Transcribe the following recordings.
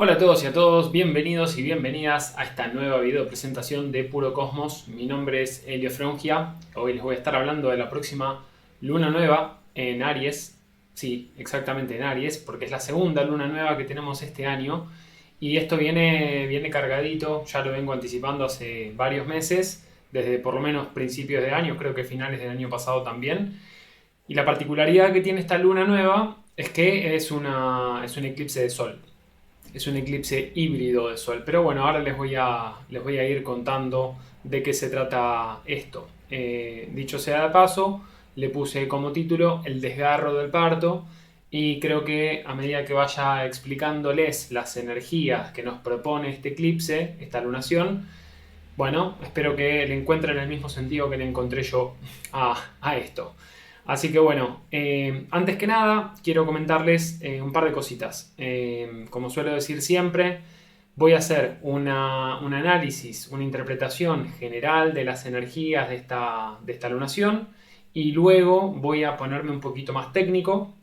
Hola a todos y a todos, bienvenidos y bienvenidas a esta nueva video presentación de Puro Cosmos. Mi nombre es Elio Frongia. Hoy les voy a estar hablando de la próxima luna nueva en Aries. Sí, exactamente en Aries, porque es la segunda luna nueva que tenemos este año. Y esto viene cargadito, ya lo vengo anticipando hace varios meses, desde por lo menos principios de año, creo que finales del año pasado también. Y la particularidad que tiene esta luna nueva es que es un eclipse de sol. Es un eclipse híbrido de sol. Pero bueno, ahora les voy a ir contando de qué se trata esto. Dicho sea de paso, le puse como título El desgarro del parto. Y creo que a medida que vaya explicándoles las energías que nos propone este eclipse, esta lunación, bueno, espero que le encuentren el mismo sentido que le encontré yo a esto. Así que bueno, antes que nada quiero comentarles un par de cositas. Como suelo decir siempre, voy a hacer un análisis, una interpretación general de las energías de esta lunación y luego voy a ponerme un poquito más técnico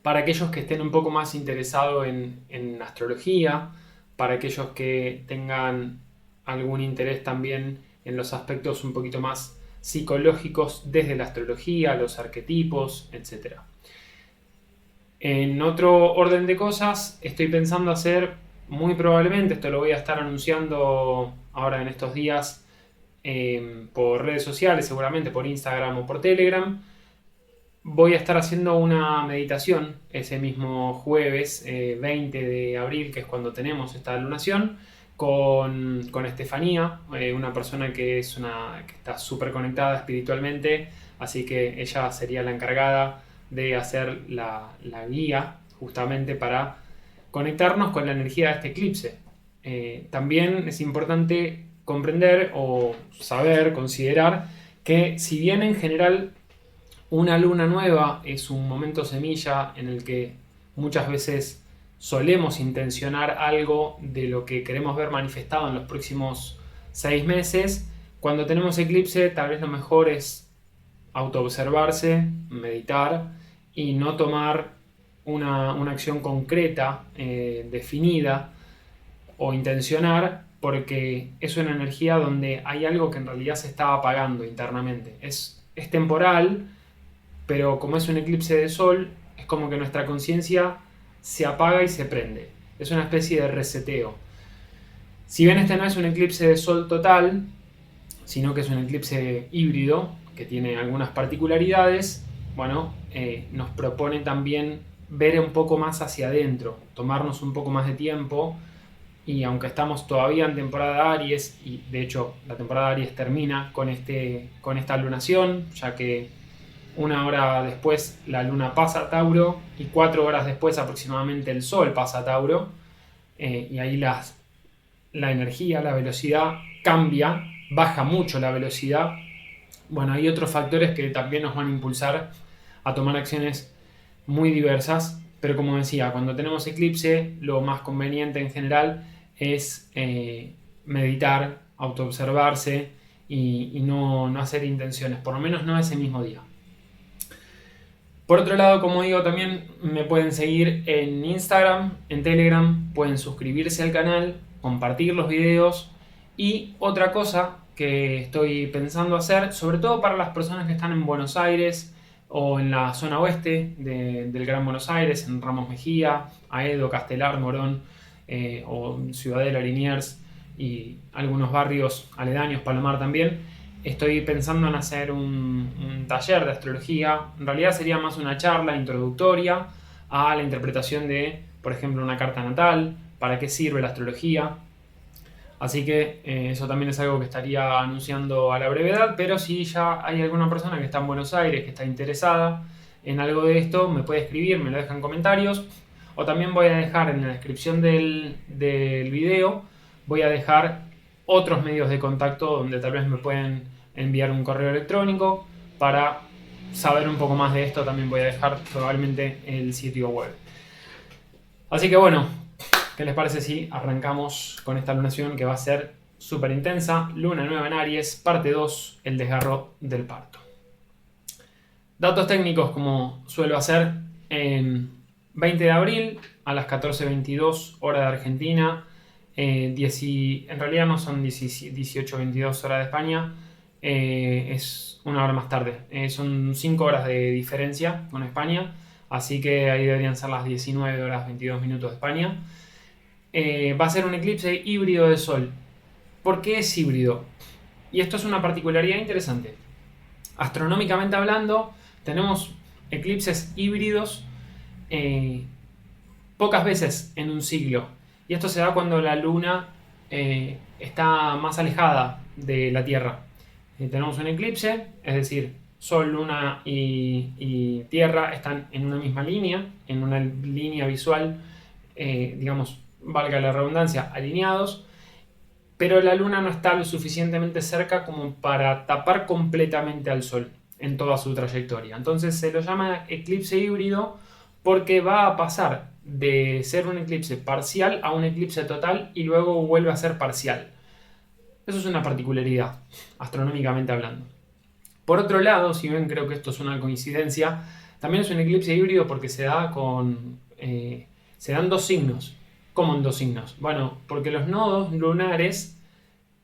para aquellos que estén un poco más interesados en astrología, para aquellos que tengan algún interés también en los aspectos un poquito más psicológicos desde la astrología, los arquetipos, etc. En otro orden de cosas, estoy pensando hacer, muy probablemente, esto lo voy a estar anunciando ahora en estos días por redes sociales, seguramente por Instagram o por Telegram. Voy a estar haciendo una meditación ese mismo jueves 20 de abril, que es cuando tenemos esta lunación, con Estefanía, una persona que está súper conectada espiritualmente, así que ella sería la encargada de hacer la guía justamente para conectarnos con la energía de este eclipse. También es importante comprender o saber, considerar que si bien en general una luna nueva es un momento semilla en el que muchas veces solemos intencionar algo de lo que queremos ver manifestado en los próximos 6 meses. Cuando tenemos eclipse, tal vez lo mejor es autoobservarse, meditar y no tomar una acción concreta, definida o intencionar, porque es una energía donde hay algo que en realidad se está apagando internamente. Es temporal, pero como es un eclipse de sol, es como que nuestra conciencia se apaga y se prende. Es una especie de reseteo. Si bien este no es un eclipse de sol total, sino que es un eclipse híbrido, que tiene algunas particularidades, bueno, nos propone también ver un poco más hacia adentro, tomarnos un poco más de tiempo, y aunque estamos todavía en temporada Aries, y de hecho la temporada Aries termina con esta lunación, ya que una hora después la luna pasa a Tauro y 4 horas después aproximadamente el sol pasa a Tauro, y ahí la energía, la velocidad cambia, baja mucho la velocidad. Bueno, hay otros factores que también nos van a impulsar a tomar acciones muy diversas, pero como decía, cuando tenemos eclipse lo más conveniente en general es meditar, autoobservarse y no hacer intenciones, por lo menos no ese mismo día. Por otro lado, como digo, también me pueden seguir en Instagram, en Telegram, pueden suscribirse al canal, compartir los videos y otra cosa que estoy pensando hacer, sobre todo para las personas que están en Buenos Aires o en la zona oeste del Gran Buenos Aires, en Ramos Mejía, Aedo, Castelar, Morón o Ciudadela, Liniers y algunos barrios aledaños, Palomar también. Estoy pensando en hacer un taller de astrología. En realidad sería más una charla introductoria a la interpretación de, por ejemplo, una carta natal, para qué sirve la astrología. Así que eso también es algo que estaría anunciando a la brevedad, pero si ya hay alguna persona que está en Buenos Aires, que está interesada en algo de esto, me puede escribir, me lo deja en comentarios, o también voy a dejar en la descripción del video, voy a dejar otros medios de contacto donde tal vez me pueden enviar un correo electrónico para saber un poco más de esto. También voy a dejar probablemente el sitio web. Así que bueno, ¿qué les parece si arrancamos con esta lunación que va a ser súper intensa? Luna nueva en Aries, parte 2, el desgarro del parto. Datos técnicos como suelo hacer. En 20 de abril a las 14:22 hora de Argentina. En realidad no son 18:22 hora de España, es una hora más tarde. Son 5 horas de diferencia con España, así que ahí deberían ser las 19 horas 22 minutos de España. Va a ser un eclipse híbrido de Sol. ¿Por qué es híbrido? Y esto es una particularidad interesante. Astronómicamente hablando, tenemos eclipses híbridos pocas veces en un siglo. Y esto se da cuando la Luna está más alejada de la Tierra. Tenemos un eclipse, es decir, Sol, Luna y Tierra están en una misma línea, en una línea visual, digamos, valga la redundancia, alineados, pero la Luna no está lo suficientemente cerca como para tapar completamente al Sol en toda su trayectoria. Entonces se lo llama eclipse híbrido porque va a pasar de ser un eclipse parcial a un eclipse total y luego vuelve a ser parcial. Eso es una particularidad, astronómicamente hablando. Por otro lado, si bien creo que esto es una coincidencia, también es un eclipse híbrido porque se dan 2 signos. ¿Cómo en 2 signos? Bueno, porque los nodos lunares,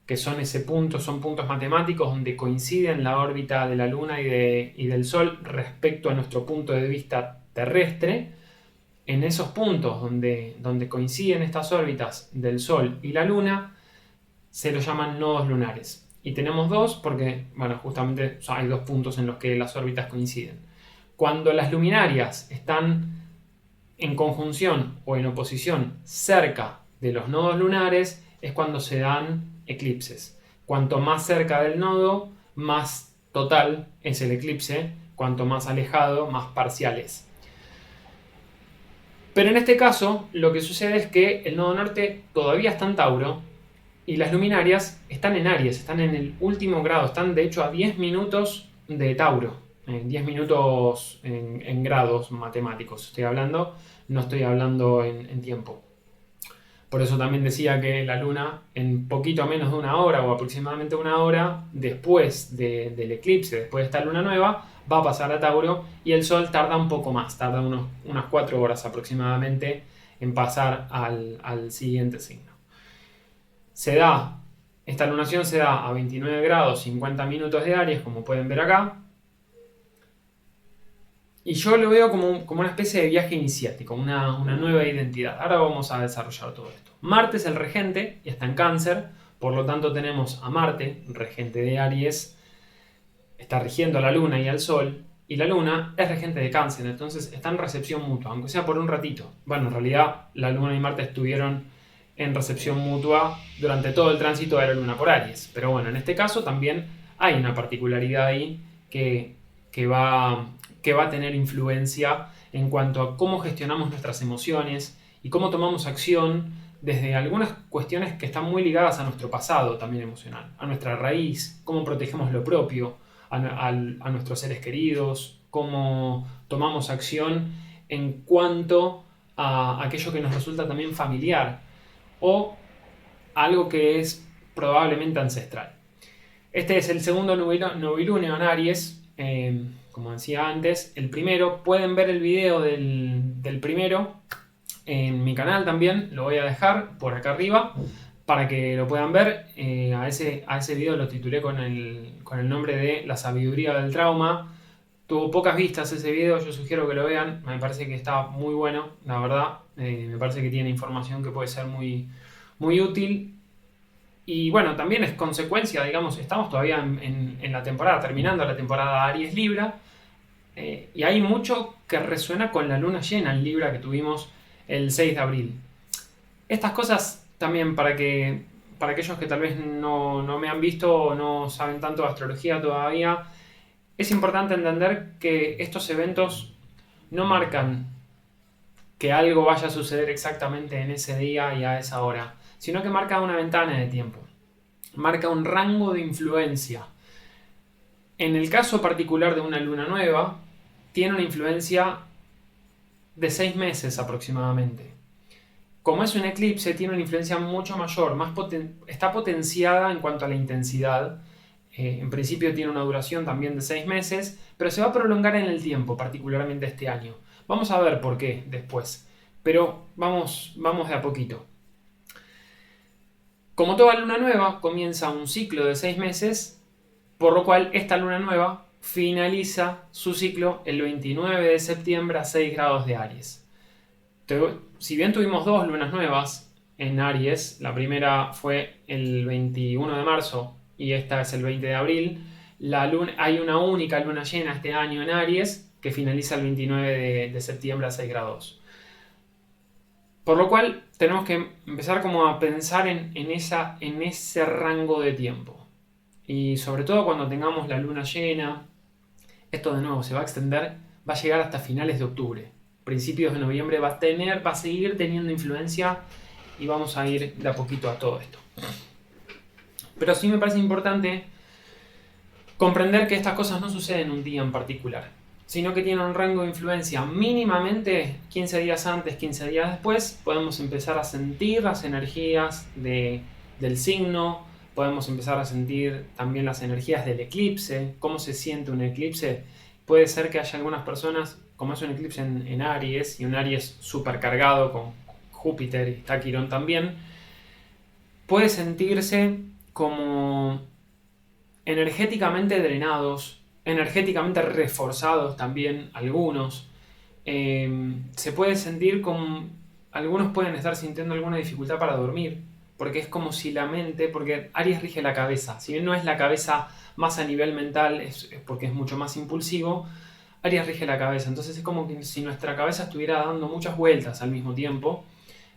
que son ese punto, son puntos matemáticos donde coinciden la órbita de la Luna y del Sol respecto a nuestro punto de vista terrestre. En esos puntos donde coinciden estas órbitas del Sol y la Luna, se los llaman nodos lunares. Y tenemos 2 porque, bueno, justamente hay 2 puntos en los que las órbitas coinciden. Cuando las luminarias están en conjunción o en oposición cerca de los nodos lunares es cuando se dan eclipses. Cuanto más cerca del nodo, más total es el eclipse. Cuanto más alejado, más parcial es. Pero en este caso, lo que sucede es que el nodo norte todavía está en Tauro y las luminarias están en Aries, están en el último grado, están de hecho a 10 minutos de Tauro, 10 minutos en grados matemáticos estoy hablando, no estoy hablando en tiempo. Por eso también decía que la Luna en poquito menos de una hora o aproximadamente una hora después del eclipse, después de esta luna nueva, va a pasar a Tauro y el Sol tarda un poco más, tarda unas 4 horas aproximadamente en pasar al siguiente signo. Esta lunación se da a 29 grados 50 minutos de Aries, como pueden ver acá. Y yo lo veo como una especie de viaje iniciático, una nueva identidad. Ahora vamos a desarrollar todo esto. Marte es el regente y está en Cáncer, por lo tanto tenemos a Marte, regente de Aries, está rigiendo a la Luna y al Sol, y la Luna es regente de Cáncer, entonces está en recepción mutua, aunque sea por un ratito. Bueno, en realidad la Luna y Marte estuvieron en recepción mutua durante todo el tránsito de la Luna por Aries, pero bueno, en este caso también hay una particularidad ahí que va a tener influencia en cuanto a cómo gestionamos nuestras emociones y cómo tomamos acción desde algunas cuestiones que están muy ligadas a nuestro pasado también emocional, a nuestra raíz, cómo protegemos lo propio, a nuestros seres queridos, cómo tomamos acción en cuanto a aquello que nos resulta también familiar o algo que es probablemente ancestral. Este es el segundo novilunio en Aries. Como decía antes, el primero, pueden ver el video del primero en mi canal también, lo voy a dejar por acá arriba para que lo puedan ver. A ese video lo titulé con el nombre de La sabiduría del trauma. Tuvo pocas vistas ese video, yo sugiero que lo vean, me parece que está muy bueno, la verdad. Me parece que tiene información que puede ser muy, muy útil. Y bueno, también es consecuencia, digamos, estamos todavía en la temporada, terminando la temporada Aries Libra, y hay mucho que resuena con la luna llena en Libra que tuvimos el 6 de abril. Estas cosas también para aquellos que tal vez no me han visto o no saben tanto de astrología todavía, es importante entender que estos eventos no marcan que algo vaya a suceder exactamente en ese día y a esa hora, sino que marca una ventana de tiempo, marca un rango de influencia. En el caso particular de una luna nueva, tiene una influencia de 6 meses aproximadamente. Como es un eclipse, tiene una influencia mucho mayor, está potenciada en cuanto a la intensidad. En principio tiene una duración también de 6 meses, pero se va a prolongar en el tiempo, particularmente este año. Vamos a ver por qué después. Pero vamos de a poquito. Como toda luna nueva, comienza un ciclo de 6 meses, por lo cual esta luna nueva finaliza su ciclo el 29 de septiembre a 6 grados de Aries. Si bien tuvimos 2 lunas nuevas en Aries, la primera fue el 21 de marzo y esta es el 20 de abril, hay una única luna llena este año en Aries que finaliza el 29 de septiembre a 6 grados. Por lo cual tenemos que empezar como a pensar en ese rango de tiempo. Y sobre todo cuando tengamos la luna llena, esto de nuevo se va a extender, va a llegar hasta finales de octubre. Principios de noviembre va a seguir teniendo influencia y vamos a ir de a poquito a todo esto. Pero sí me parece importante comprender que estas cosas no suceden un día en particular, sino que tienen un rango de influencia mínimamente 15 días antes, 15 días después. Podemos empezar a sentir las energías del signo, podemos empezar a sentir también las energías del eclipse, cómo se siente un eclipse. Puede ser que haya algunas personas, como es un eclipse en Aries, y un Aries súper cargado con Júpiter y está Quirón también, puede sentirse como energéticamente drenados, energéticamente reforzados también algunos. Se puede sentir como algunos pueden estar sintiendo alguna dificultad para dormir, porque es como si la mente, porque Aries rige la cabeza, si bien no es la cabeza más a nivel mental, es porque es mucho más impulsivo, Aries rige la cabeza, entonces es como que si nuestra cabeza estuviera dando muchas vueltas al mismo tiempo,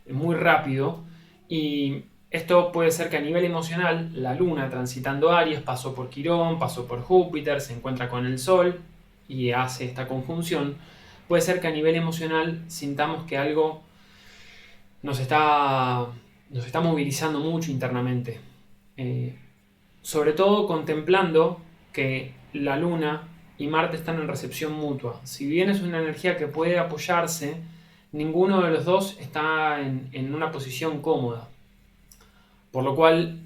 muy rápido, y esto puede ser que a nivel emocional, la luna transitando Aries pasó por Quirón, pasó por Júpiter, se encuentra con el Sol y hace esta conjunción. Puede ser que a nivel emocional sintamos que algo nos está movilizando mucho internamente. Sobre todo contemplando que la luna y Marte están en recepción mutua. Si bien es una energía que puede apoyarse, ninguno de los dos está en una posición cómoda. Por lo cual,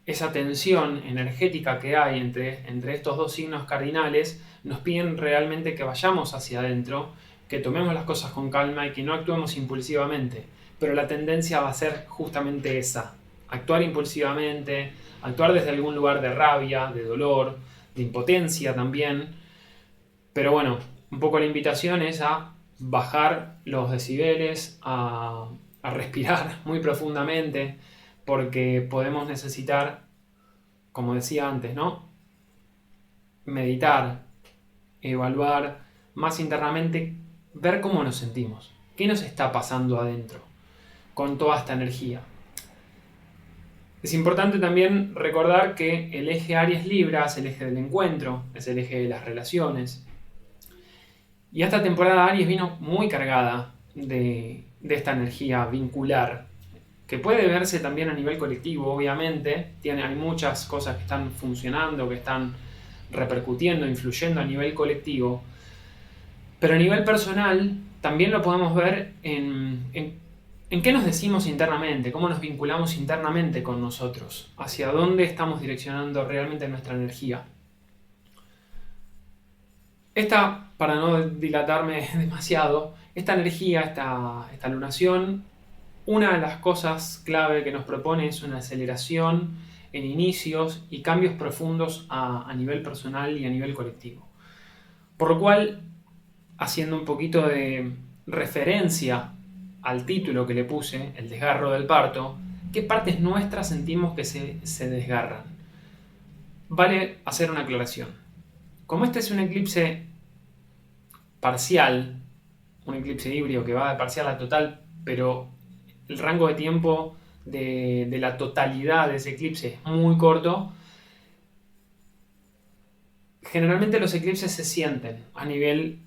esa tensión energética que hay entre estos dos signos cardinales nos piden realmente que vayamos hacia adentro, que tomemos las cosas con calma y que no actuemos impulsivamente. Pero la tendencia va a ser justamente esa: actuar impulsivamente, actuar desde algún lugar de rabia, de dolor, de impotencia también. Pero bueno, un poco la invitación es a bajar los decibeles, a respirar muy profundamente, porque podemos necesitar, como decía antes, ¿no? Meditar, evaluar más internamente, ver cómo nos sentimos, qué nos está pasando adentro con toda esta energía. Es importante también recordar que el eje Aries-Libra es el eje del encuentro, es el eje de las relaciones. Y esta temporada Aries vino muy cargada de esta energía vincular, que puede verse también a nivel colectivo, obviamente. Hay muchas cosas que están funcionando, que están repercutiendo, influyendo a nivel colectivo. Pero a nivel personal también lo podemos ver en qué nos decimos internamente, cómo nos vinculamos internamente con nosotros, hacia dónde estamos direccionando realmente nuestra energía. Para no dilatarme demasiado, esta energía, esta lunación, una de las cosas clave que nos propone es una aceleración en inicios y cambios profundos a nivel personal y a nivel colectivo. Por lo cual, haciendo un poquito de referencia al título que le puse, el desgarro del parto, ¿qué partes nuestras sentimos que se desgarran? Vale hacer una aclaración. Como este es un eclipse parcial, un eclipse híbrido que va de parcial a total, pero el rango de tiempo de la totalidad de ese eclipse es muy corto, generalmente los eclipses se sienten a nivel,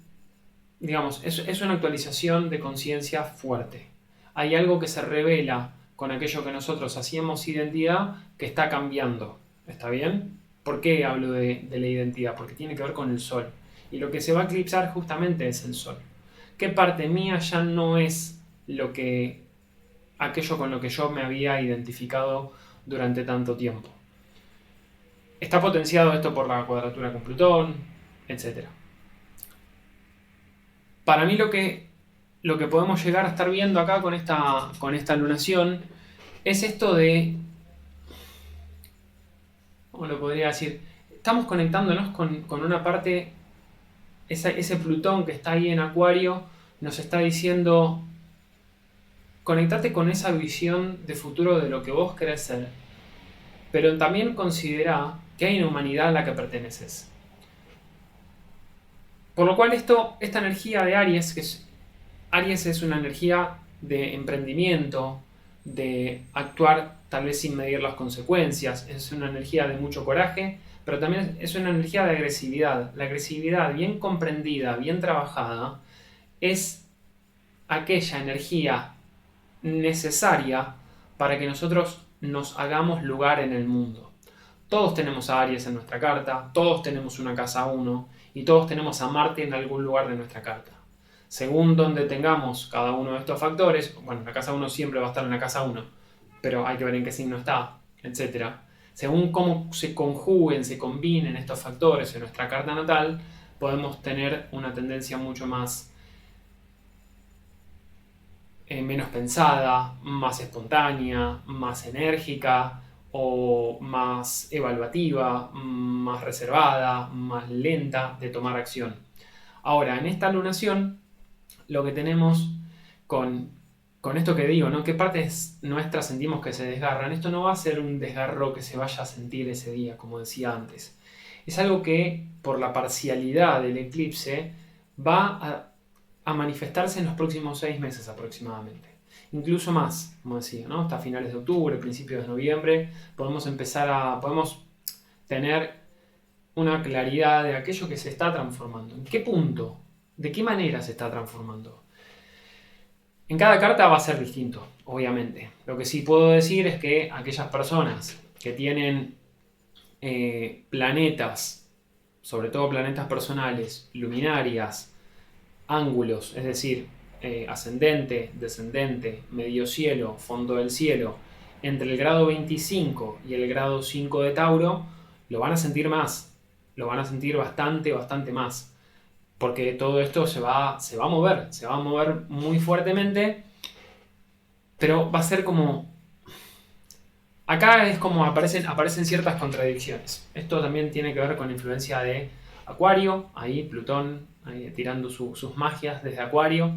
digamos, es una actualización de conciencia fuerte. Hay algo que se revela con aquello que nosotros hacíamos identidad que está cambiando. ¿Está bien? ¿Por qué hablo de la identidad? Porque tiene que ver con el sol. Y lo que se va a eclipsar justamente es el sol. ¿Qué parte mía ya no es aquello con lo que yo me había identificado durante tanto tiempo? Está potenciado esto por la cuadratura con Plutón, etc. Para mí lo que lo que podemos llegar a estar viendo acá con esta lunación es esto de, ¿cómo lo podría decir? Estamos conectándonos con una parte, ese Plutón que está ahí en Acuario nos está diciendo, conectate con esa visión de futuro de lo que vos querés ser, pero también considera que hay una humanidad a la que perteneces. Por lo cual esta energía de Aries, Aries es una energía de emprendimiento, de actuar tal vez sin medir las consecuencias, es una energía de mucho coraje, pero también es una energía de agresividad. La agresividad bien comprendida, bien trabajada, es aquella energía necesaria para que nosotros nos hagamos lugar en el mundo. Todos tenemos a Aries en nuestra carta, todos tenemos una casa 1 y todos tenemos a Marte en algún lugar de nuestra carta. Según donde tengamos cada uno de estos factores, bueno, la casa 1 siempre va a estar en la casa 1, pero hay que ver en qué signo está, etc. Según cómo se conjuguen, se combinen estos factores en nuestra carta natal, podemos tener una tendencia mucho más menos pensada, más espontánea, más enérgica o más evaluativa, más reservada, más lenta de tomar acción. Ahora, en esta lunación, lo que tenemos con esto que digo, ¿no? ¿Qué partes nuestras sentimos que se desgarran? Esto no va a ser un desgarro que se vaya a sentir ese día, como decía antes. Es algo que, por la parcialidad del eclipse, va a manifestarse en los próximos 6 meses aproximadamente. Incluso más, como decía, ¿no? Hasta finales de octubre, principios de noviembre, podemos tener una claridad de aquello que se está transformando. ¿En qué punto? ¿De qué manera se está transformando? En cada carta va a ser distinto, obviamente. Lo que sí puedo decir es que aquellas personas que tienen planetas, sobre todo planetas personales, luminarias, ángulos, es decir, ascendente, descendente, medio cielo, fondo del cielo, entre el grado 25 y el grado 5 de Tauro, lo van a sentir más, lo van a sentir bastante más. Porque todo esto se va a mover muy fuertemente, pero va a ser como... Acá es como aparecen ciertas contradicciones. Esto también tiene que ver con la influencia de Acuario, ahí Plutón ahí tirando sus magias desde Acuario.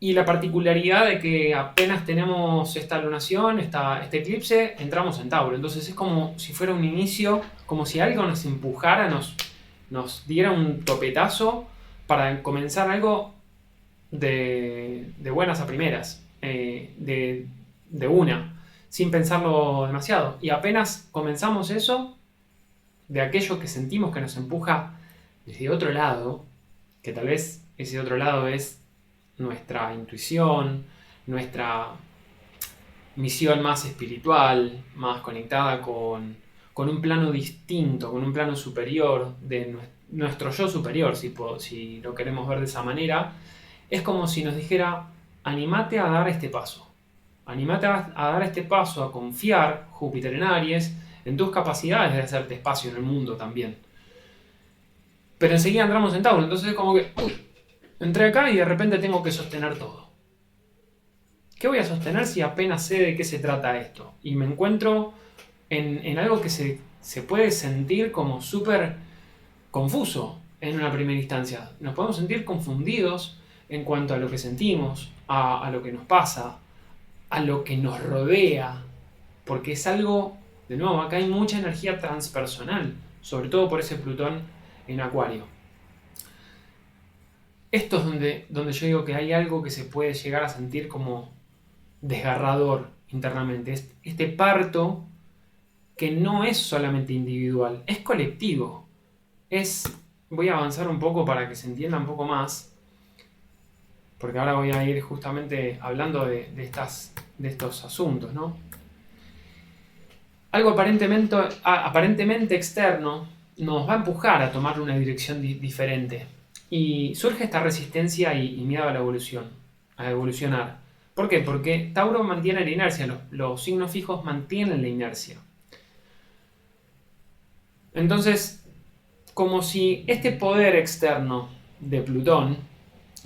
Y la particularidad de que apenas tenemos esta lunación, este eclipse, entramos en Tauro. Entonces es como si fuera un inicio, como si algo nos empujara, nos diera un topetazo para comenzar algo de buenas a primeras, de una, sin pensarlo demasiado. Y apenas comenzamos eso, de aquello que sentimos que nos empuja desde otro lado, que tal vez ese otro lado es nuestra intuición, nuestra misión más espiritual, más conectada con un plano distinto, con un plano superior, de nuestro yo superior, si lo queremos ver de esa manera, es como si nos dijera, anímate a dar este paso. Anímate a dar este paso, a confiar, Júpiter en Aries, en tus capacidades de hacerte espacio en el mundo también. Pero enseguida entramos en Tauro, entonces es como que entré acá y de repente tengo que sostener todo. ¿Qué voy a sostener si apenas sé de qué se trata esto? Y me encuentro en algo que se puede sentir como súper confuso en una primera instancia. Nos podemos sentir confundidos en cuanto a lo que sentimos, a lo que nos pasa, a lo que nos rodea, porque es algo, de nuevo, acá hay mucha energía transpersonal, sobre todo por ese Plutón en Acuario. Esto es donde yo digo que hay algo que se puede llegar a sentir como desgarrador internamente. Este parto que no es solamente individual, es colectivo. Voy a avanzar un poco para que se entienda un poco más, porque ahora voy a ir justamente hablando de estos asuntos, ¿no? Algo aparentemente externo nos va a empujar a tomar una dirección diferente. Y surge esta resistencia y miedo a la evolución, a evolucionar. ¿Por qué? Porque Tauro mantiene la inercia, los signos fijos mantienen la inercia. Entonces, como si este poder externo de Plutón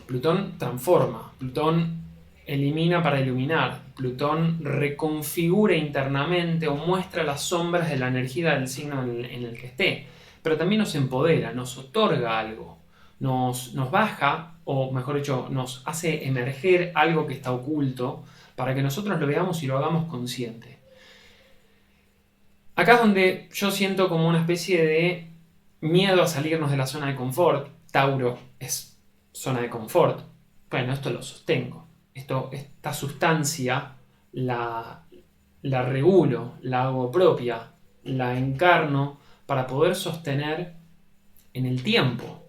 Plutón transforma, Plutón elimina para iluminar, Plutón reconfigura internamente o muestra las sombras de la energía del signo en el que esté, pero también nos empodera, nos otorga algo, nos baja, o mejor dicho, nos hace emerger algo que está oculto para que nosotros lo veamos y lo hagamos consciente. Acá es donde yo siento como una especie de miedo a salirnos de la zona de confort. Tauro es zona de confort. Bueno, esto lo sostengo. Esta sustancia la regulo, la hago propia, la encarno para poder sostener en el tiempo.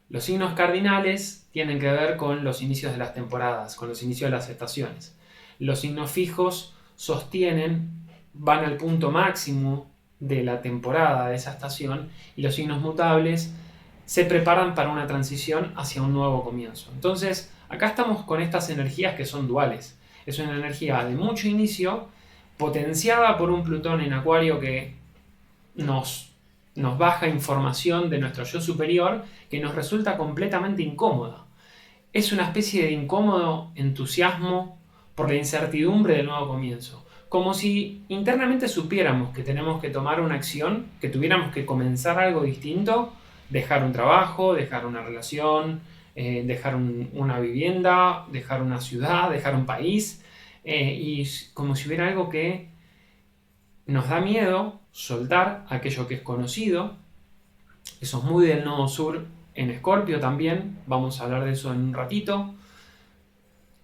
Los signos cardinales tienen que ver con los inicios de las temporadas, con los inicios de las estaciones. Los signos fijos sostienen, van al punto máximo de la temporada, de esa estación, y los signos mutables se preparan para una transición hacia un nuevo comienzo. Entonces, acá estamos con estas energías que son duales. Es una energía de mucho inicio, potenciada por un Plutón en Acuario que nos baja información de nuestro yo superior que nos resulta completamente incómoda. Es una especie de incómodo entusiasmo por la incertidumbre del nuevo comienzo. Como si internamente supiéramos que tenemos que tomar una acción, que tuviéramos que comenzar algo distinto, dejar un trabajo, dejar una relación, dejar una vivienda, dejar una ciudad, dejar un país, y como si hubiera algo que nos da miedo soltar aquello que es conocido. Eso es muy del nodo sur en Escorpio también, vamos a hablar de eso en un ratito,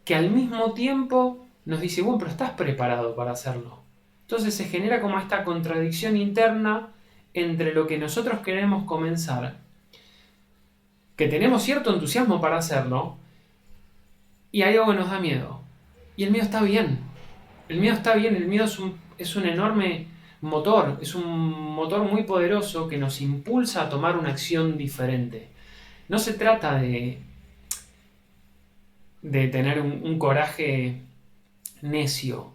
que al mismo tiempo nos dice, bueno, pero estás preparado para hacerlo. Entonces se genera como esta contradicción interna entre lo que nosotros queremos comenzar, que tenemos cierto entusiasmo para hacerlo, y hay algo que nos da miedo. Y el miedo está bien. El miedo está bien, el miedo es un enorme motor, es un motor muy poderoso que nos impulsa a tomar una acción diferente. No se trata de tener un coraje necio.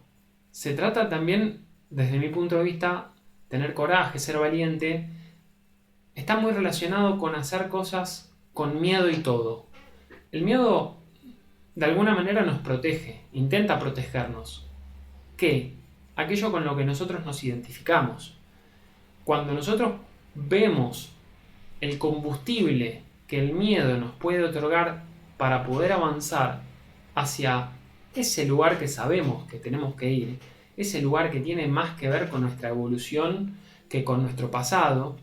Se trata también, desde mi punto de vista, tener coraje, ser valiente. Está muy relacionado con hacer cosas con miedo y todo. El miedo, de alguna manera, nos protege, intenta protegernos. ¿Qué? Aquello con lo que nosotros nos identificamos. Cuando nosotros vemos el combustible que el miedo nos puede otorgar para poder avanzar hacia ese lugar que sabemos que tenemos que ir, ese lugar que tiene más que ver con nuestra evolución que con nuestro pasado,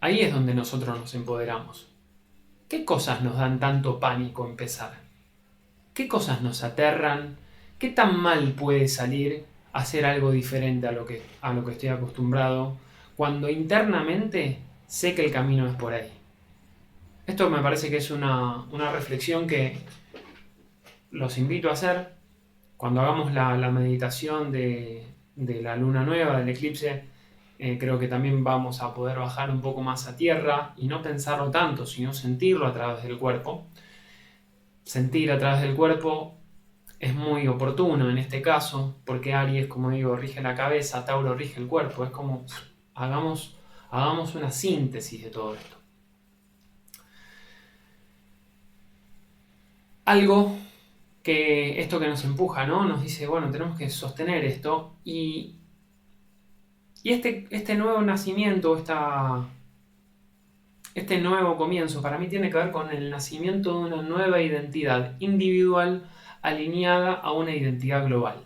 ahí es donde nosotros nos empoderamos. ¿Qué cosas nos dan tanto pánico empezar? ¿Qué cosas nos aterran? ¿Qué tan mal puede salir hacer algo diferente a lo que estoy acostumbrado cuando internamente sé que el camino es por ahí? Esto me parece que es una reflexión que los invito a hacer cuando hagamos la meditación de la luna nueva, del eclipse. Creo que también vamos a poder bajar un poco más a tierra y no pensarlo tanto, sino sentirlo a través del cuerpo. Sentir a través del cuerpo es muy oportuno en este caso, porque Aries, como digo, rige la cabeza, Tauro rige el cuerpo. Es como, hagamos una síntesis de todo esto. Algo que esto que nos empuja, ¿no? Nos dice, bueno, tenemos que sostener esto. Y este nuevo nacimiento, este nuevo comienzo, para mí tiene que ver con el nacimiento de una nueva identidad individual alineada a una identidad global.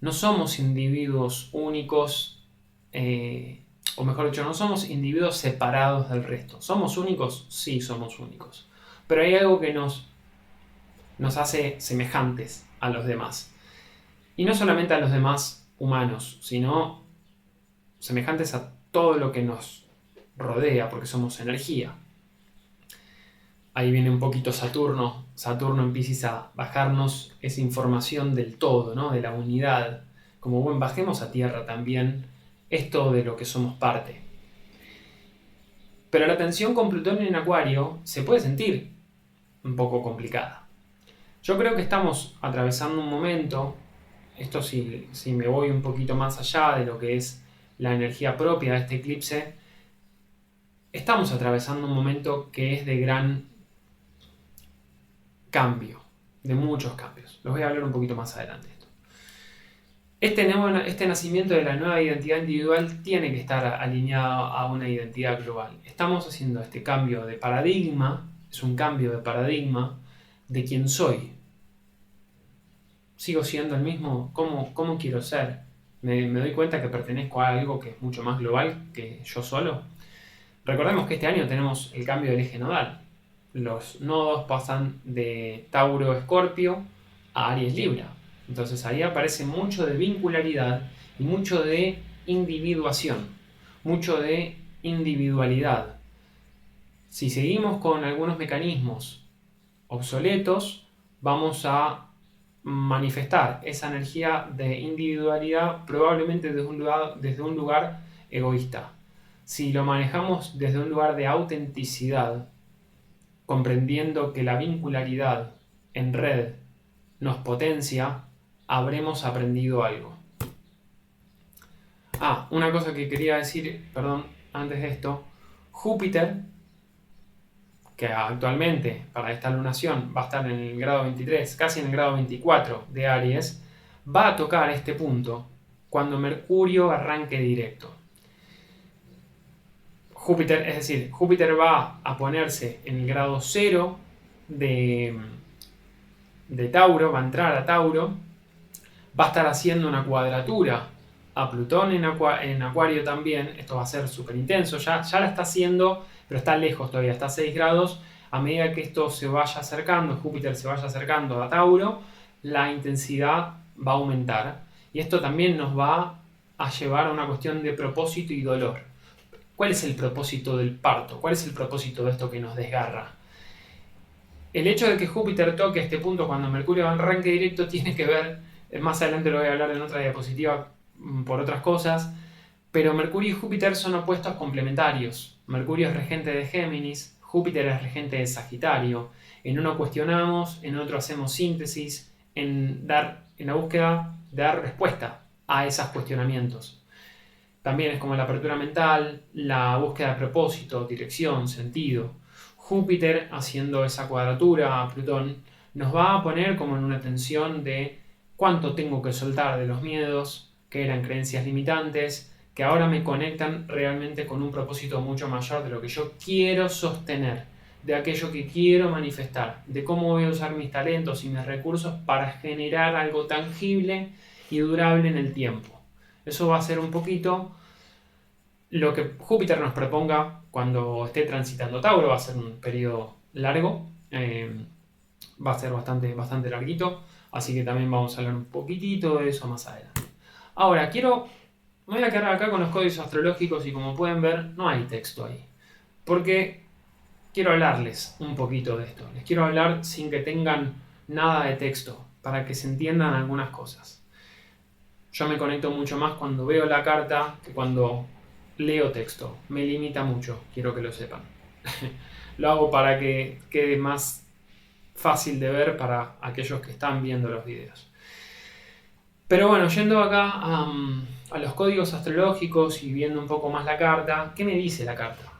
No somos individuos únicos, o mejor dicho, no somos individuos separados del resto. ¿Somos únicos? Sí, somos únicos. Pero hay algo que nos hace semejantes a los demás. Y no solamente a los demás humanos, sino semejantes a todo lo que nos rodea, porque somos energía. Ahí viene un poquito Saturno en Piscis a bajarnos esa información del todo, ¿no? De la unidad. Como bueno, bajemos a tierra también esto de lo que somos parte. Pero la tensión con Plutón en Acuario se puede sentir un poco complicada. Yo creo que estamos atravesando un momento, esto si me voy un poquito más allá de lo que es la energía propia de este eclipse, estamos atravesando un momento que es de gran cambio, de muchos cambios. Los voy a hablar un poquito más adelante. Este nacimiento de la nueva identidad individual tiene que estar alineado a una identidad global. Estamos haciendo este cambio de paradigma, es un cambio de paradigma de quién soy. ¿Sigo siendo el mismo? ¿Cómo quiero ser? ¿Me doy cuenta que pertenezco a algo que es mucho más global que yo solo? Recordemos que este año tenemos el cambio del eje nodal. Los nodos pasan de Tauro-Escorpio a Aries-Libra. Entonces ahí aparece mucho de vincularidad y mucho de individuación, mucho de individualidad. Si seguimos con algunos mecanismos obsoletos, vamos a manifestar esa energía de individualidad probablemente desde un lugar egoísta. Si lo manejamos desde un lugar de autenticidad, comprendiendo que la vincularidad en red nos potencia, habremos aprendido algo. Una cosa que quería decir, perdón, antes de esto, Júpiter, que actualmente para esta lunación va a estar en el grado 23, casi en el grado 24 de Aries, va a tocar este punto cuando Mercurio arranque directo. Júpiter, es decir, Júpiter va a ponerse en el grado 0 de Tauro, va a entrar a Tauro, va a estar haciendo una cuadratura a Plutón en Acuario también. Esto va a ser súper intenso, ya la está haciendo, pero está lejos todavía, está a 6 grados. A medida que esto se vaya acercando, Júpiter se vaya acercando a Tauro, la intensidad va a aumentar. Y esto también nos va a llevar a una cuestión de propósito y dolor. ¿Cuál es el propósito del parto? ¿Cuál es el propósito de esto que nos desgarra? El hecho de que Júpiter toque este punto cuando Mercurio va en arranque directo tiene que ver, más adelante lo voy a hablar en otra diapositiva por otras cosas, pero Mercurio y Júpiter son opuestos complementarios. Mercurio es regente de Géminis, Júpiter es regente de Sagitario. En uno cuestionamos, en otro hacemos síntesis, en la búsqueda de dar respuesta a esos cuestionamientos. También es como la apertura mental, la búsqueda de propósito, dirección, sentido. Júpiter, haciendo esa cuadratura a Plutón, nos va a poner como en una tensión de cuánto tengo que soltar de los miedos, que eran creencias limitantes, que ahora me conectan realmente con un propósito mucho mayor de lo que yo quiero sostener, de aquello que quiero manifestar, de cómo voy a usar mis talentos y mis recursos para generar algo tangible y durable en el tiempo. Eso va a ser un poquito lo que Júpiter nos proponga cuando esté transitando Tauro. Va a ser un periodo largo, va a ser bastante larguito, así que también vamos a hablar un poquitito de eso más adelante. Ahora, me voy a quedar acá con los códigos astrológicos y como pueden ver no hay texto ahí, porque quiero hablarles un poquito de esto. Les quiero hablar sin que tengan nada de texto, para que se entiendan algunas cosas. Yo me conecto mucho más cuando veo la carta que cuando leo texto. Me limita mucho, quiero que lo sepan. Lo hago para que quede más fácil de ver para aquellos que están viendo los videos. Pero bueno, yendo acá a los códigos astrológicos y viendo un poco más la carta, ¿qué me dice la carta?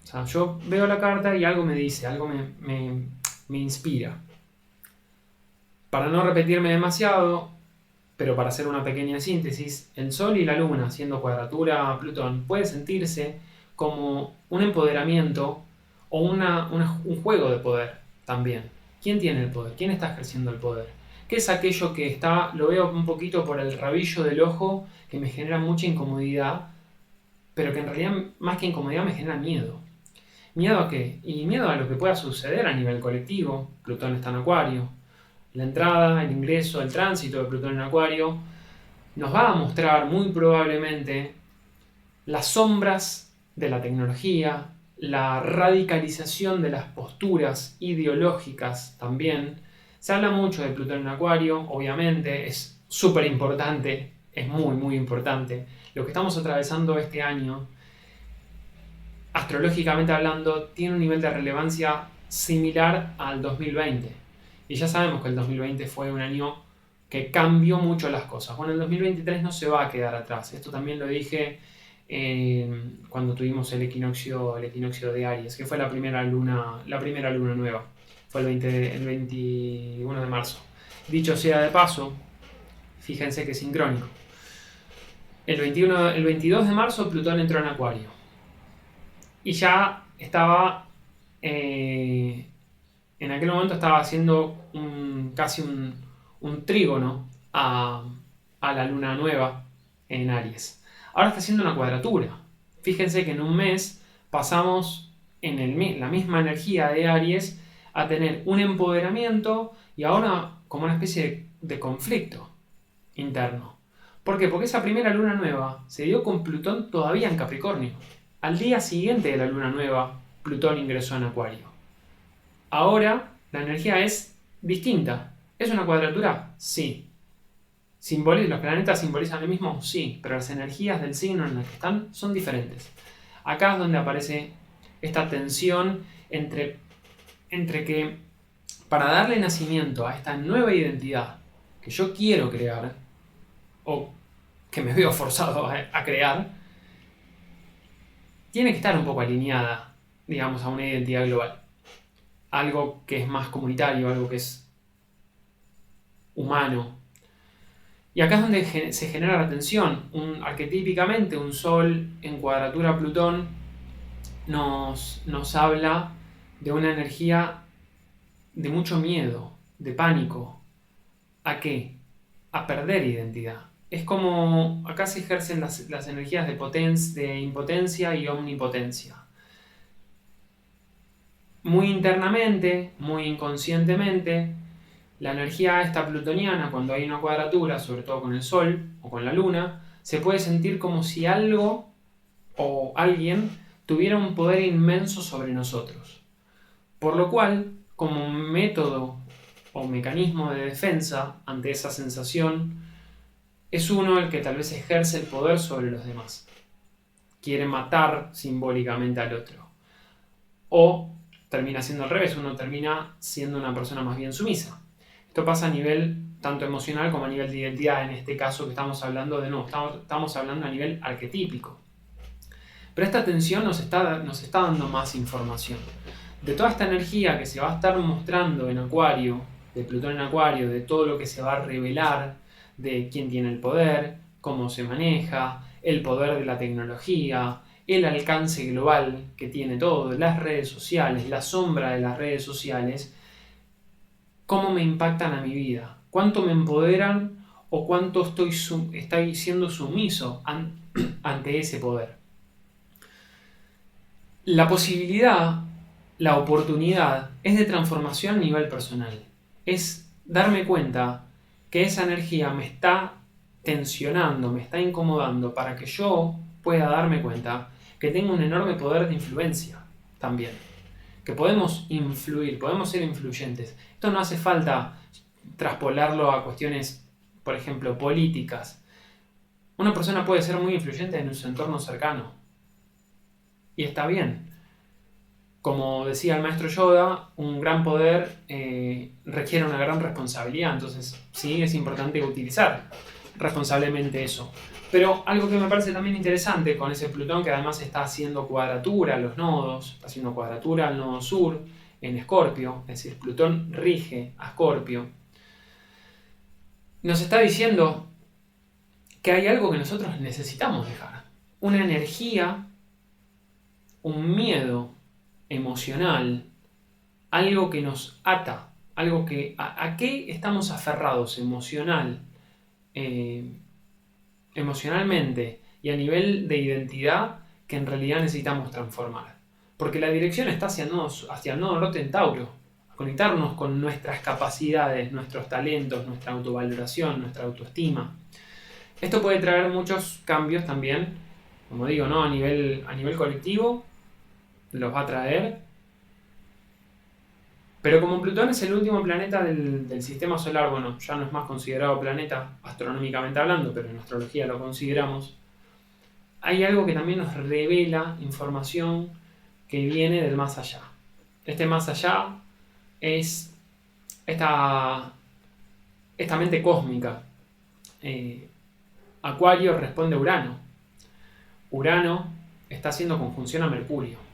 O sea, yo veo la carta y algo me dice, algo me inspira. Para no repetirme demasiado, pero para hacer una pequeña síntesis, el Sol y la Luna, haciendo cuadratura a Plutón, puede sentirse como un empoderamiento o un juego de poder también. ¿Quién tiene el poder? ¿Quién está ejerciendo el poder? ¿Qué es aquello que lo veo un poquito por el rabillo del ojo, que me genera mucha incomodidad, pero que en realidad más que incomodidad me genera miedo? ¿Miedo a qué? Y miedo a lo que pueda suceder a nivel colectivo. Plutón está en Acuario. La entrada, el ingreso, el tránsito de Plutón en Acuario nos va a mostrar muy probablemente las sombras de la tecnología, la radicalización de las posturas ideológicas también. Se habla mucho de Plutón en Acuario, obviamente, es súper importante, es muy importante. Lo que estamos atravesando este año, astrológicamente hablando, tiene un nivel de relevancia similar al 2020. Y ya sabemos que el 2020 fue un año que cambió mucho las cosas. Bueno, el 2023 no se va a quedar atrás. Esto también lo dije cuando tuvimos el equinoccio de Aries, que fue la primera luna nueva. fue el 21 de marzo. Dicho sea de paso, fíjense que es sincrónico. El 22 de marzo Plutón entró en Acuario. Y ya estaba, en aquel momento estaba haciendo casi un trígono a la luna nueva en Aries. Ahora está haciendo una cuadratura. Fíjense que en un mes pasamos en la misma energía de Aries a tener un empoderamiento y ahora como una especie de conflicto interno. ¿Por qué? Porque esa primera luna nueva se dio con Plutón todavía en Capricornio. Al día siguiente de la luna nueva, Plutón ingresó en Acuario. Ahora la energía es distinta. ¿Es una cuadratura? Sí. ¿Los planetas simbolizan lo mismo? Sí, pero las energías del signo en el que están son diferentes. Acá es donde aparece esta tensión entre que para darle nacimiento a esta nueva identidad que yo quiero crear, o que me veo forzado a crear, tiene que estar un poco alineada, digamos, a una identidad global. Algo que es más comunitario, algo que es humano. Y acá es donde se genera la tensión. Arquetípicamente, un Sol en cuadratura a Plutón nos habla de una energía de mucho miedo, de pánico. ¿A qué? A perder identidad. Es como acá se ejercen las energías de impotencia y omnipotencia. Muy internamente, muy inconscientemente, la energía esta plutoniana, cuando hay una cuadratura, sobre todo con el Sol o con la Luna, se puede sentir como si algo o alguien tuviera un poder inmenso sobre nosotros. Por lo cual, como método o mecanismo de defensa ante esa sensación, es uno el que tal vez ejerce el poder sobre los demás. Quiere matar simbólicamente al otro. O termina siendo al revés, uno termina siendo una persona más bien sumisa. Esto pasa a nivel tanto emocional como a nivel de identidad, en este caso que estamos hablando de nuevo, estamos hablando a nivel arquetípico. Pero esta tensión nos está dando más información. De toda esta energía que se va a estar mostrando en Acuario, de Plutón en Acuario, de todo lo que se va a revelar, de quién tiene el poder, cómo se maneja, el poder de la tecnología, el alcance global que tiene todo, las redes sociales, la sombra de las redes sociales, cómo me impactan a mi vida, cuánto me empoderan o cuánto estoy siendo sumiso ante ese poder. La posibilidad, la oportunidad es de transformación a nivel personal. Es darme cuenta que esa energía me está tensionando, me está incomodando para que yo pueda darme cuenta que tengo un enorme poder de influencia también. Que podemos influir, podemos ser influyentes. Esto no hace falta traspolarlo a cuestiones, por ejemplo, políticas. Una persona puede ser muy influyente en su entorno cercano. Y está bien. Como decía el maestro Yoda, un gran poder requiere una gran responsabilidad. Entonces, sí, es importante utilizar responsablemente eso. Pero algo que me parece también interesante con ese Plutón, que además está haciendo cuadratura a los nodos, está haciendo cuadratura al nodo sur en Escorpio, es decir, Plutón rige a Escorpio, nos está diciendo que hay algo que nosotros necesitamos dejar. Una energía, un miedo emocional, algo que nos ata, algo que a qué estamos aferrados emocionalmente y a nivel de identidad que en realidad necesitamos transformar. Porque la dirección está hacia el nodo norte en Tauro, a conectarnos con nuestras capacidades, nuestros talentos, nuestra autovaloración, nuestra autoestima. Esto puede traer muchos cambios también, como digo, ¿no? a nivel colectivo, los va a traer. Pero como Plutón es el último planeta del sistema solar, bueno, ya no es más considerado planeta astronómicamente hablando, pero en astrología lo consideramos, hay algo que también nos revela información que viene del más allá. Este más allá es esta mente cósmica. Acuario responde a Urano. Urano está haciendo conjunción a Mercurio.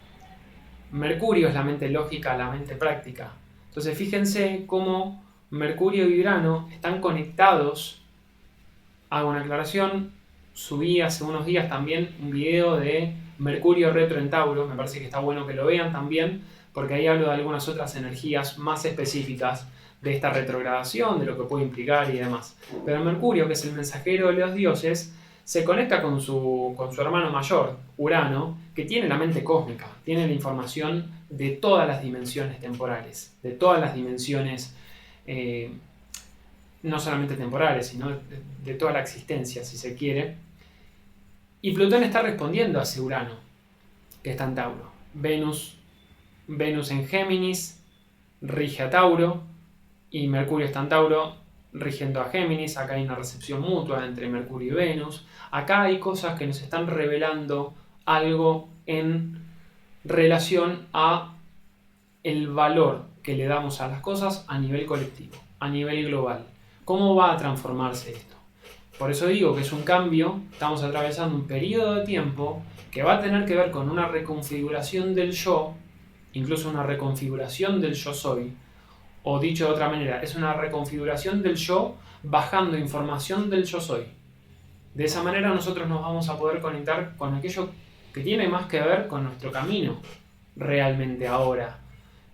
Mercurio es la mente lógica, la mente práctica. Entonces fíjense cómo Mercurio y Urano están conectados. Hago una aclaración, subí hace unos días también un video de Mercurio retro en Tauro, me parece que está bueno que lo vean también, porque ahí hablo de algunas otras energías más específicas de esta retrogradación, de lo que puede implicar y demás. Pero Mercurio, que es el mensajero de los dioses, se conecta con su hermano mayor, Urano, que tiene la mente cósmica, tiene la información de todas las dimensiones temporales, de todas las dimensiones, no solamente temporales, sino de toda la existencia, si se quiere. Y Plutón está respondiendo a ese Urano, que está en Tauro. Venus en Géminis rige a Tauro, y Mercurio está en Tauro rigiendo a Géminis. Acá hay una recepción mutua entre Mercurio y Venus. Acá hay cosas que nos están revelando algo en relación a el valor que le damos a las cosas a nivel colectivo, a nivel global. ¿Cómo va a transformarse esto? Por eso digo que es un cambio, estamos atravesando un periodo de tiempo que va a tener que ver con una reconfiguración del yo, incluso una reconfiguración del yo soy, o dicho de otra manera, es una reconfiguración del yo bajando información del yo soy. De esa manera nosotros nos vamos a poder conectar con aquello que tiene más que ver con nuestro camino realmente ahora,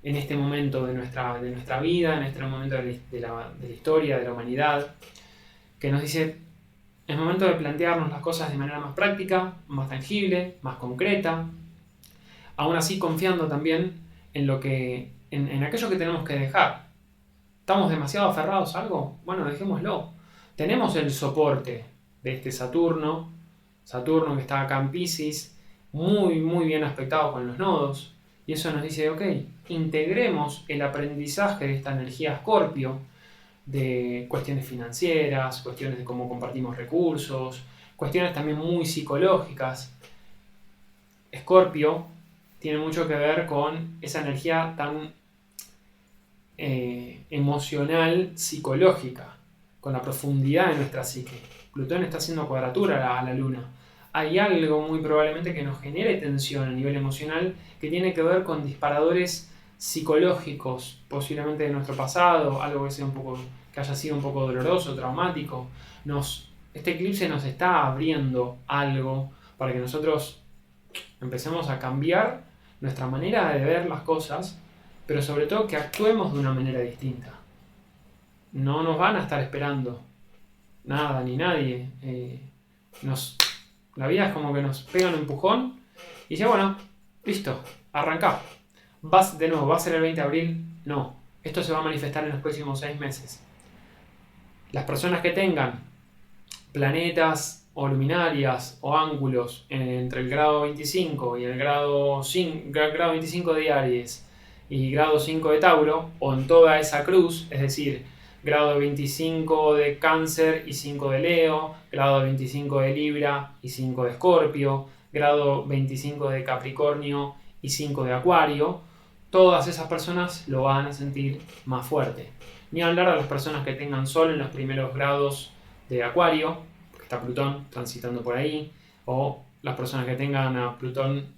en este momento de nuestra vida, en este momento de la historia, de la humanidad, que nos dice, es momento de plantearnos las cosas de manera más práctica, más tangible, más concreta, aún así confiando también en aquello que tenemos que dejar. ¿Estamos demasiado aferrados a algo? Bueno, dejémoslo. Tenemos el soporte de este Saturno que está acá en Piscis, muy, muy bien aspectado con los nodos, y eso nos dice, ok, integremos el aprendizaje de esta energía Escorpio, de cuestiones financieras, cuestiones de cómo compartimos recursos, cuestiones también muy psicológicas. Escorpio tiene mucho que ver con esa energía tan emocional, psicológica, con la profundidad de nuestra psique. Plutón está haciendo cuadratura a la Luna. Hay algo muy probablemente que nos genere tensión a nivel emocional que tiene que ver con disparadores psicológicos, posiblemente de nuestro pasado, algo que haya sido un poco doloroso, traumático. Este eclipse nos está abriendo algo para que nosotros empecemos a cambiar nuestra manera de ver las cosas, pero sobre todo que actuemos de una manera distinta. No nos van a estar esperando nada ni nadie. La vida es como que nos pega un empujón y dice, bueno, listo, arrancá. ¿Vas de nuevo? ¿Va a ser el 20 de abril? No. Esto se va a manifestar en los próximos 6 meses. Las personas que tengan planetas o luminarias o ángulos entre el grado 25 y el grado 25 de Aries y grado 5 de Tauro, o en toda esa cruz, es decir, grado 25 de Cáncer y 5 de Leo, grado 25 de Libra y 5 de Escorpio, grado 25 de Capricornio y 5 de Acuario, todas esas personas lo van a sentir más fuerte. Ni hablar de las personas que tengan Sol en los primeros grados de Acuario, porque está Plutón transitando por ahí, o las personas que tengan a Plutón,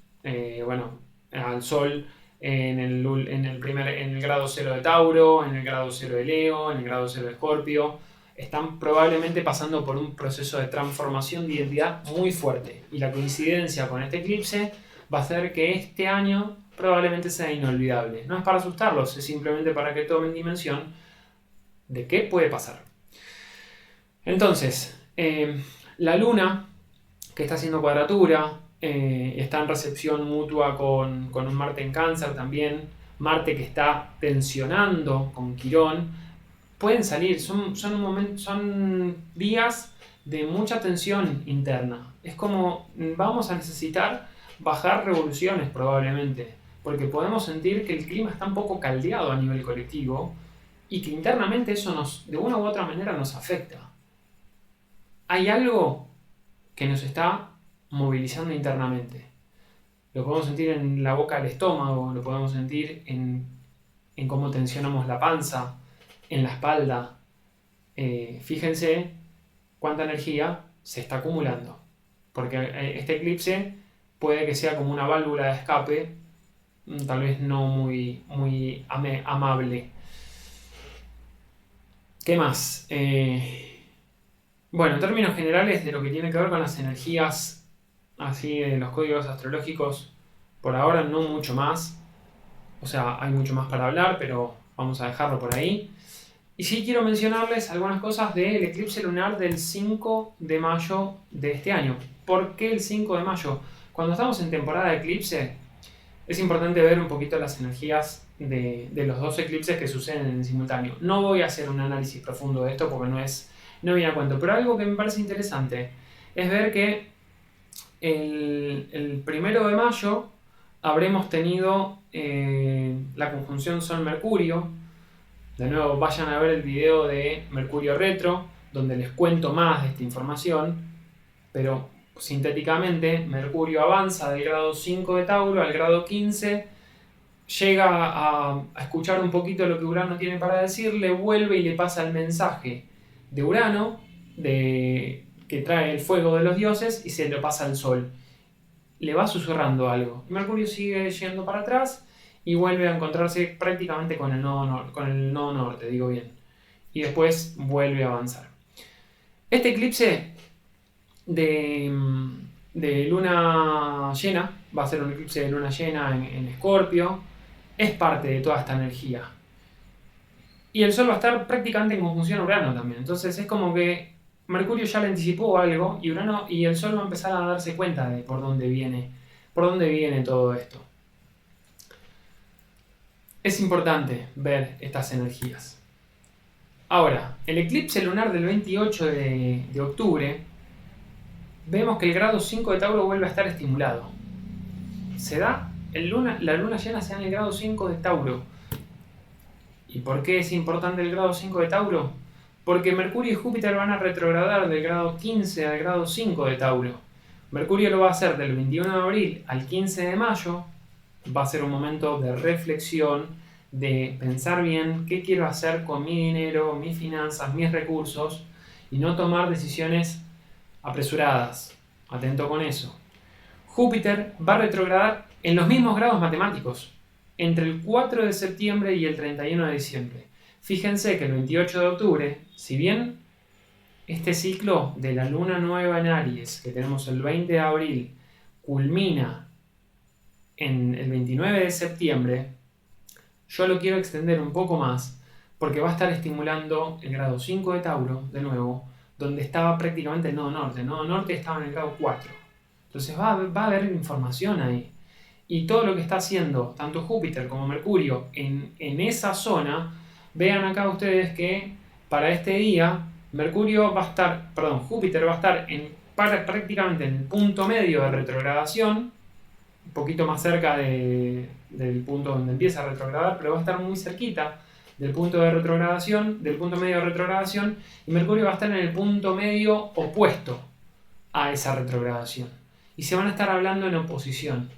al Sol en el grado 0 de Tauro, en el grado 0 de Leo, en el grado 0 de Escorpio. Están probablemente pasando por un proceso de transformación de identidad muy fuerte. Y la coincidencia con este eclipse va a hacer que este año probablemente sea inolvidable. No es para asustarlos, es simplemente para que tomen dimensión de qué puede pasar. Entonces, la Luna, que está haciendo cuadratura, está en recepción mutua con un Marte en Cáncer también, Marte que está tensionando con Quirón, pueden salir, son días de mucha tensión interna. Es como vamos a necesitar bajar revoluciones probablemente, porque podemos sentir que el clima está un poco caldeado a nivel colectivo y que internamente eso de una u otra manera nos afecta. Hay algo que nos está movilizando internamente. Lo podemos sentir en la boca del estómago, lo podemos sentir en cómo tensionamos la panza, en la espalda. Fíjense cuánta energía se está acumulando, porque este eclipse puede que sea como una válvula de escape tal vez no muy amable. ¿Qué más? Bueno, en términos generales de lo que tiene que ver con las energías, así de los códigos astrológicos, por ahora no mucho más. O sea, hay mucho más para hablar, pero vamos a dejarlo por ahí. Y sí quiero mencionarles algunas cosas del eclipse lunar del 5 de mayo de este año. ¿Por qué el 5 de mayo? Cuando estamos en temporada de eclipse, es importante ver un poquito las energías de los dos eclipses que suceden en simultáneo. No voy a hacer un análisis profundo de esto porque no viene a cuento, pero algo que me parece interesante es ver que el 1 de mayo habremos tenido la conjunción Sol-Mercurio. De nuevo, vayan a ver el video de Mercurio Retro, donde les cuento más de esta información, pero sintéticamente, Mercurio avanza del grado 5 de Tauro al grado 15, llega a escuchar un poquito lo que Urano tiene para decirle, vuelve y le pasa el mensaje de Urano, que trae el fuego de los dioses, y se lo pasa al Sol. Le va susurrando algo. Mercurio sigue yendo para atrás y vuelve a encontrarse prácticamente con el nodo norte, digo bien. Y después vuelve a avanzar. Este eclipse de luna llena, va a ser un eclipse de luna llena en Escorpio, es parte de toda esta energía. Y el Sol va a estar prácticamente en conjunción a Urano también. Entonces es como que Mercurio ya le anticipó algo y Urano y el Sol va a empezar a darse cuenta de por dónde viene todo esto. Es importante ver estas energías. Ahora, el eclipse lunar del 28 de octubre, vemos que el grado 5 de Tauro vuelve a estar estimulado. La luna llena se da en el grado 5 de Tauro. ¿Y por qué es importante el grado 5 de Tauro? Porque Mercurio y Júpiter van a retrogradar del grado 15 al grado 5 de Tauro. Mercurio lo va a hacer del 21 de abril al 15 de mayo. Va a ser un momento de reflexión, de pensar bien qué quiero hacer con mi dinero, mis finanzas, mis recursos, y no tomar decisiones apresuradas. Atento con eso. Júpiter va a retrogradar en los mismos grados matemáticos, entre el 4 de septiembre y el 31 de diciembre. Fíjense que el 28 de octubre, si bien este ciclo de la luna nueva en Aries, que tenemos el 20 de abril, culmina en el 29 de septiembre, yo lo quiero extender un poco más, porque va a estar estimulando el grado 5 de Tauro, de nuevo, donde estaba prácticamente el nodo norte. El nodo norte estaba en el grado 4. Entonces va a haber información ahí. Y todo lo que está haciendo tanto Júpiter como Mercurio en esa zona, vean acá ustedes que para este día Júpiter va a estar prácticamente en el punto medio de retrogradación, un poquito más cerca del punto donde empieza a retrogradar, pero va a estar muy cerquita del punto de retrogradación, del punto medio de retrogradación, y Mercurio va a estar en el punto medio opuesto a esa retrogradación. Y se van a estar hablando en oposición.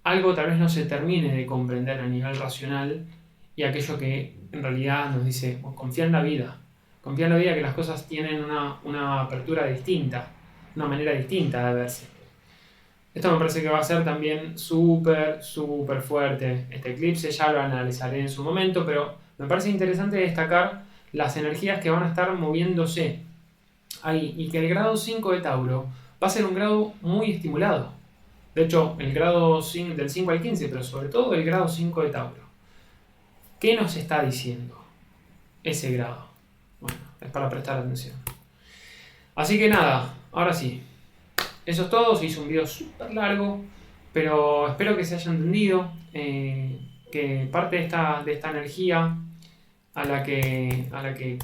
Algo tal vez no se termine de comprender a nivel racional, y aquello que en realidad nos dice, confía en la vida. Confía en la vida, que las cosas tienen una apertura distinta, una manera distinta de verse. Esto me parece que va a ser también súper fuerte este eclipse, ya lo analizaré en su momento, pero me parece interesante destacar las energías que van a estar moviéndose ahí, y que el grado 5 de Tauro va a ser un grado muy estimulado. De hecho, el grado del 5 al 15, pero sobre todo el grado 5 de Tauro. ¿Qué nos está diciendo ese grado? Bueno, es para prestar atención. Así que nada, ahora sí. Eso es todo, se hizo un video súper largo, pero espero que se haya entendido, que parte de esta energía a la que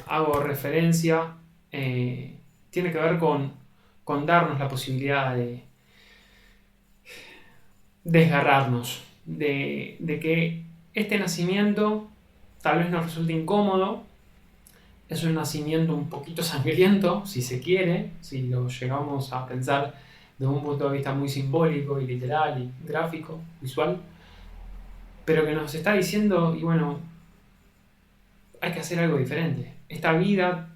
hago referencia tiene que ver con darnos la posibilidad de desgarrarnos, de que este nacimiento tal vez nos resulte incómodo. Es un nacimiento un poquito sangriento, si se quiere, si lo llegamos a pensar de un punto de vista muy simbólico y literal y gráfico, visual, pero que nos está diciendo, y bueno, hay que hacer algo diferente. Esta vida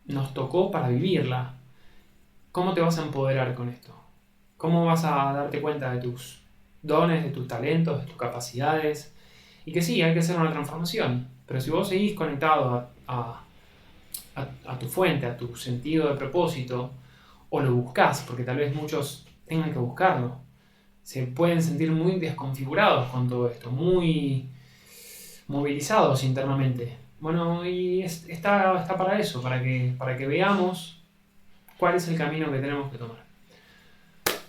nos tocó para vivirla. ¿Cómo te vas a empoderar con esto? ¿Cómo vas a darte cuenta de tus dones, de tus talentos, de tus capacidades. Y que sí, hay que hacer una transformación. Pero si vos seguís conectado a tu fuente, a tu sentido de propósito, o lo buscás, porque tal vez muchos tengan que buscarlo, se pueden sentir muy desconfigurados con todo esto, muy movilizados internamente. Bueno, y está para eso, para que veamos cuál es el camino que tenemos que tomar.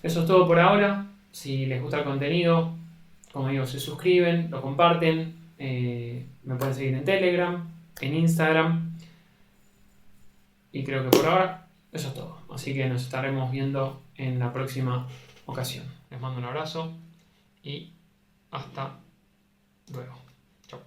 Eso es todo por ahora. Si les gusta el contenido, como digo, se suscriben, lo comparten, me pueden seguir en Telegram, en Instagram, y creo que por ahora eso es todo. Así que nos estaremos viendo en la próxima ocasión. Les mando un abrazo y hasta luego. Chao.